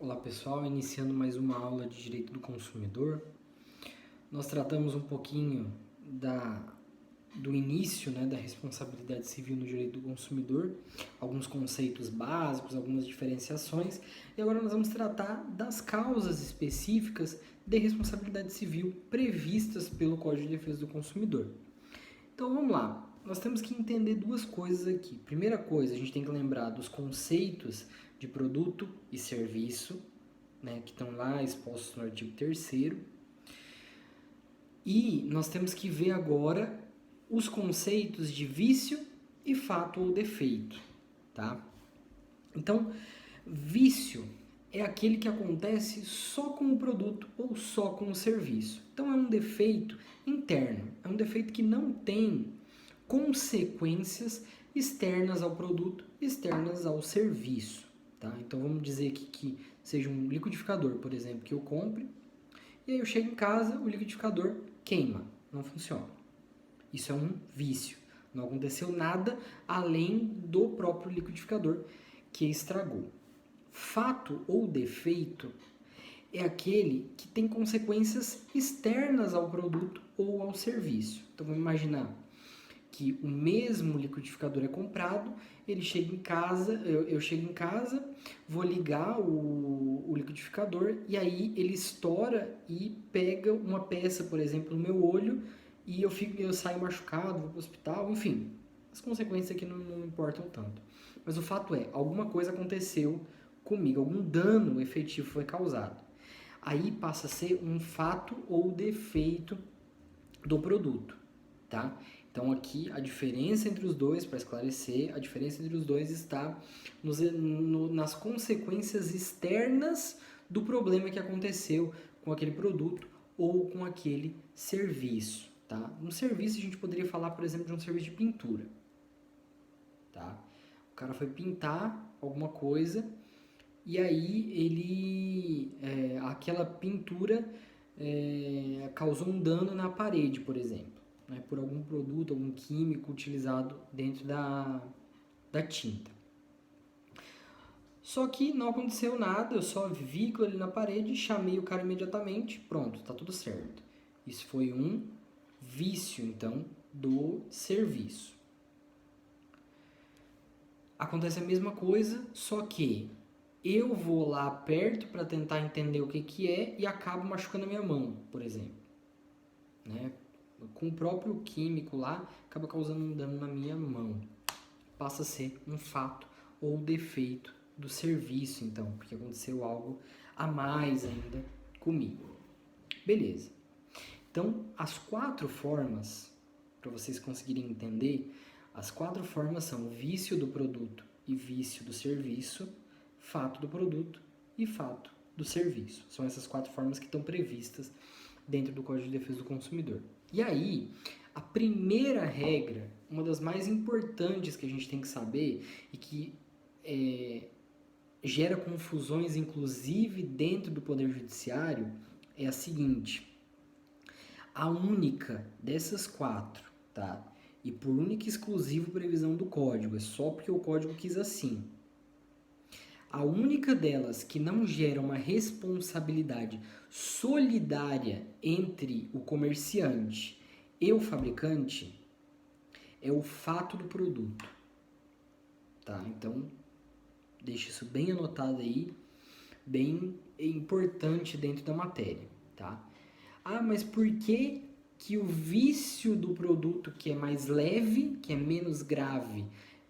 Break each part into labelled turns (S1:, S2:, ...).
S1: Olá pessoal, iniciando mais uma aula de Direito do Consumidor. Nós tratamos um pouquinho do início, da responsabilidade civil no direito do consumidor, alguns conceitos básicos, algumas diferenciações, e agora nós vamos tratar das causas específicas de responsabilidade civil previstas pelo Código de Defesa do Consumidor. Então vamos lá, nós temos que entender duas coisas aqui. Primeira coisa, a gente tem que lembrar dos conceitos de produto e serviço, que estão lá expostos no artigo 3º. E nós temos que ver agora os conceitos de vício e fato ou defeito, tá? Então, vício é aquele que acontece só com o produto ou só com o serviço. Então, é um defeito interno, é um defeito que não tem consequências externas ao produto, externas ao serviço, tá? Então, vamos dizer aqui que seja um liquidificador, por exemplo, que eu compre, e aí eu chego em casa, o liquidificador queima, não funciona. Isso é um vício. Não aconteceu nada além do próprio liquidificador que estragou. Fato ou defeito é aquele que tem consequências externas ao produto ou ao serviço. Então vamos imaginar que o mesmo liquidificador é comprado, ele chega em casa, eu chego em casa, vou ligar o liquidificador e aí ele estoura e pega uma peça, por exemplo, no meu olho e eu saio machucado, vou para o hospital, enfim. As consequências aqui não importam tanto. Mas o fato é, alguma coisa aconteceu comigo, algum dano efetivo foi causado. Aí passa a ser um fato ou defeito do produto, tá? Então aqui a diferença entre os dois, para esclarecer, a diferença entre os dois está nas consequências externas do problema que aconteceu com aquele produto ou com aquele serviço, tá? Um serviço a gente poderia falar, por exemplo, de um serviço de pintura, tá? O cara foi pintar alguma coisa e aí aquela pintura causou um dano na parede, por exemplo. Por algum produto, algum químico utilizado dentro da tinta. Só que não aconteceu nada, eu só vi aquilo ali na parede, chamei o cara imediatamente, pronto, tá tudo certo. Isso foi um vício, então, do serviço. Acontece a mesma coisa, só que eu vou lá perto para tentar entender o que é e acabo machucando a minha mão, por exemplo. Com o próprio químico lá, acaba causando um dano na minha mão. Passa a ser um fato ou defeito do serviço, então, porque aconteceu algo a mais ainda comigo. Beleza. Então, as 4 formas, para vocês conseguirem entender, as 4 formas são vício do produto e vício do serviço, fato do produto e fato do serviço. São essas 4 formas que estão previstas dentro do Código de Defesa do Consumidor. E aí, a primeira regra, uma das mais importantes que a gente tem que saber e que gera confusões, inclusive dentro do Poder Judiciário, é a seguinte: a única dessas 4, tá? E por única e exclusiva previsão do Código, é só porque o Código quis assim. A única delas que não gera uma responsabilidade solidária entre o comerciante e o fabricante é o fato do produto, tá? Então, deixa isso bem anotado aí, bem importante dentro da matéria, tá? Ah, mas por que o vício do produto, que é mais leve, que é menos grave,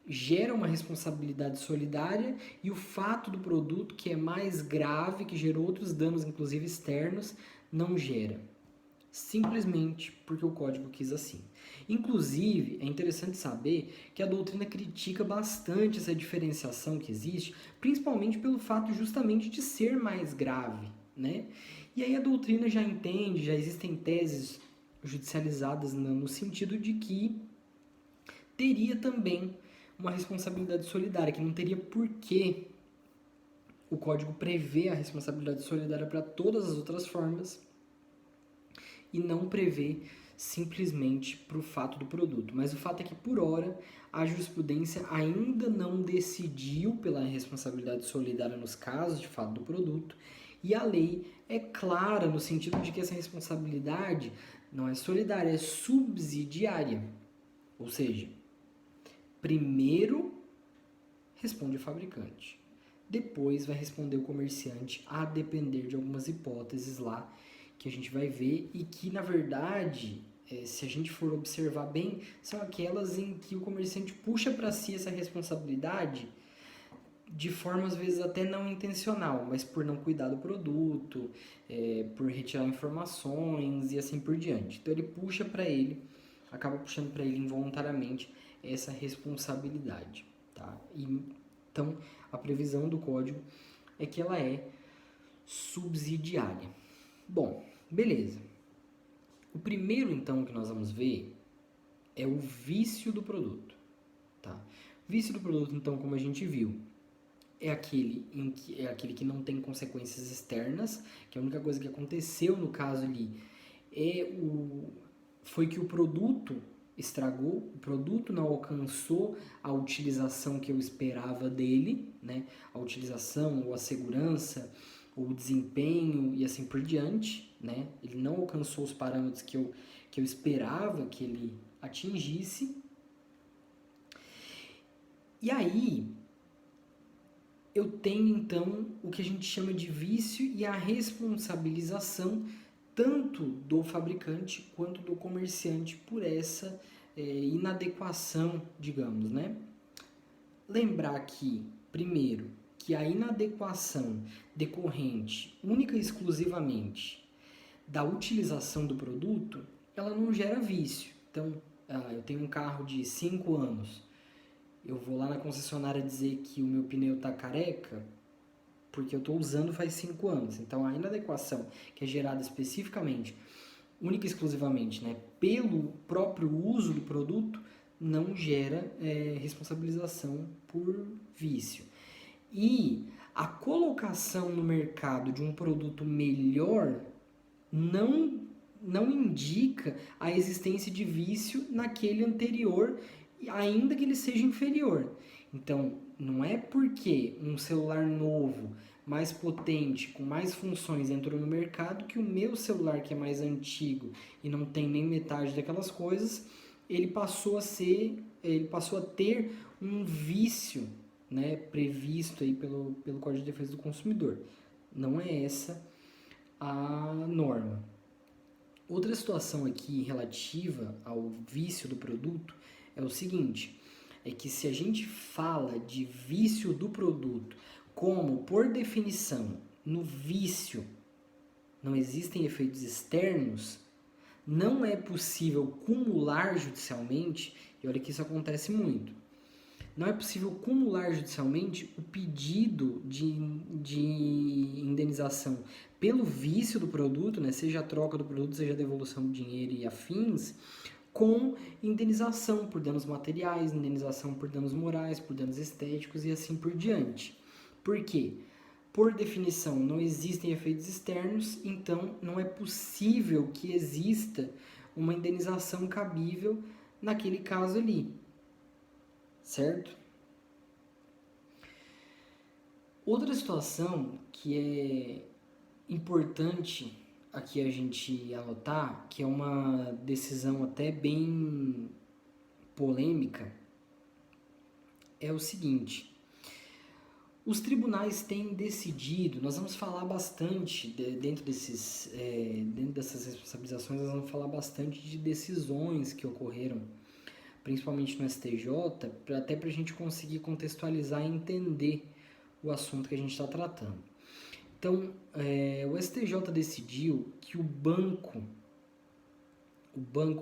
S1: gera uma responsabilidade solidária e o fato do produto, que é mais grave, que gerou outros danos, inclusive externos, não gera? Simplesmente porque o código quis assim. Inclusive, é interessante saber que a doutrina critica bastante essa diferenciação que existe, principalmente pelo fato justamente de ser mais grave, E aí a doutrina já entende, já existem teses judicializadas no sentido de que teria também uma responsabilidade solidária, que não teria por que o código prevê a responsabilidade solidária para todas as outras formas e não prevê simplesmente para o fato do produto. Mas o fato é que, por hora, a jurisprudência ainda não decidiu pela responsabilidade solidária nos casos de fato do produto, e a lei é clara no sentido de que essa responsabilidade não é solidária, é subsidiária. Ou seja, primeiro responde o fabricante, depois vai responder o comerciante, a depender de algumas hipóteses lá que a gente vai ver e que, na verdade, se a gente for observar bem, são aquelas em que o comerciante puxa para si essa responsabilidade de forma, às vezes, até não intencional, mas por não cuidar do produto, por retirar informações e assim por diante. Então, ele puxa para ele, acaba puxando para ele involuntariamente essa responsabilidade, tá? Então, a previsão do código é que ela é subsidiária. Bom, beleza. O primeiro, então, que nós vamos ver é o vício do produto, tá? O vício do produto, então, como a gente viu, é aquele que não tem consequências externas, que a única coisa que aconteceu no caso ali foi que o produto estragou, o produto não alcançou a utilização que eu esperava dele, né? A utilização ou a segurança ou o desempenho e assim por diante, né? Ele não alcançou os parâmetros que eu esperava que ele atingisse. E aí eu tenho então o que a gente chama de vício e a responsabilização tanto do fabricante quanto do comerciante por essa inadequação, digamos, né? Lembrar aqui, primeiro, que a inadequação decorrente única e exclusivamente da utilização do produto, ela não gera vício. Então, eu tenho um carro de 5 anos, eu vou lá na concessionária dizer que o meu pneu está careca, porque eu estou usando faz 5 anos. Então, a inadequação que é gerada especificamente, única e exclusivamente, né, pelo próprio uso do produto, não gera responsabilização por vício. E a colocação no mercado de um produto melhor não indica a existência de vício naquele anterior, ainda que ele seja inferior. Então, não é porque um celular novo, mais potente, com mais funções entrou no mercado, que o meu celular, que é mais antigo e não tem nem metade daquelas coisas, ele passou a ter um vício, né, previsto aí pelo Código de Defesa do Consumidor. Não é essa a norma. Outra situação aqui relativa ao vício do produto é o seguinte, é que se a gente fala de vício do produto como, por definição, no vício não existem efeitos externos, não é possível cumular judicialmente, e olha que isso acontece muito, não é possível cumular judicialmente o pedido de indenização pelo vício do produto, né, seja a troca do produto, seja a devolução do dinheiro e afins, com indenização por danos materiais, indenização por danos morais, por danos estéticos e assim por diante. Por quê? Por definição, não existem efeitos externos, então não é possível que exista uma indenização cabível naquele caso ali, certo? Outra situação que é importante aqui a gente anotar, que é uma decisão até bem polêmica, é o seguinte: os tribunais têm decidido, nós vamos falar bastante dentro dessas responsabilizações, nós vamos falar bastante de decisões que ocorreram, principalmente no STJ, até para a gente conseguir contextualizar e entender o assunto que a gente está tratando. Então, o STJ decidiu que o banco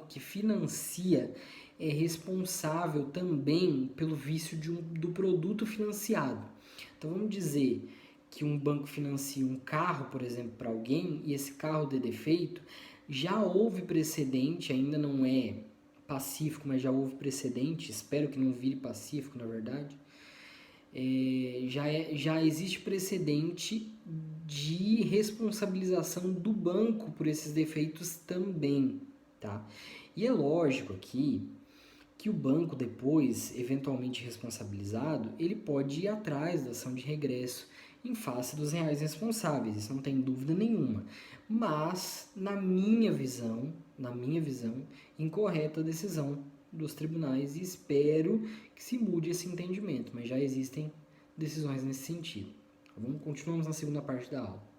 S1: que financia é responsável também pelo vício do produto financiado. Então, vamos dizer que um banco financia um carro, por exemplo, para alguém, e esse carro dê defeito, já houve precedente, ainda não é pacífico, mas já houve precedente, espero que não vire pacífico, na verdade, já existe precedente de responsabilização do banco por esses defeitos também, tá? E é lógico aqui que o banco depois, eventualmente responsabilizado, ele pode ir atrás da ação de regresso em face dos reais responsáveis, isso não tem dúvida nenhuma. Mas, na minha visão, incorreta a decisão dos tribunais e espero que se mude esse entendimento, mas já existem decisões nesse sentido. Continuamos na segunda parte da aula.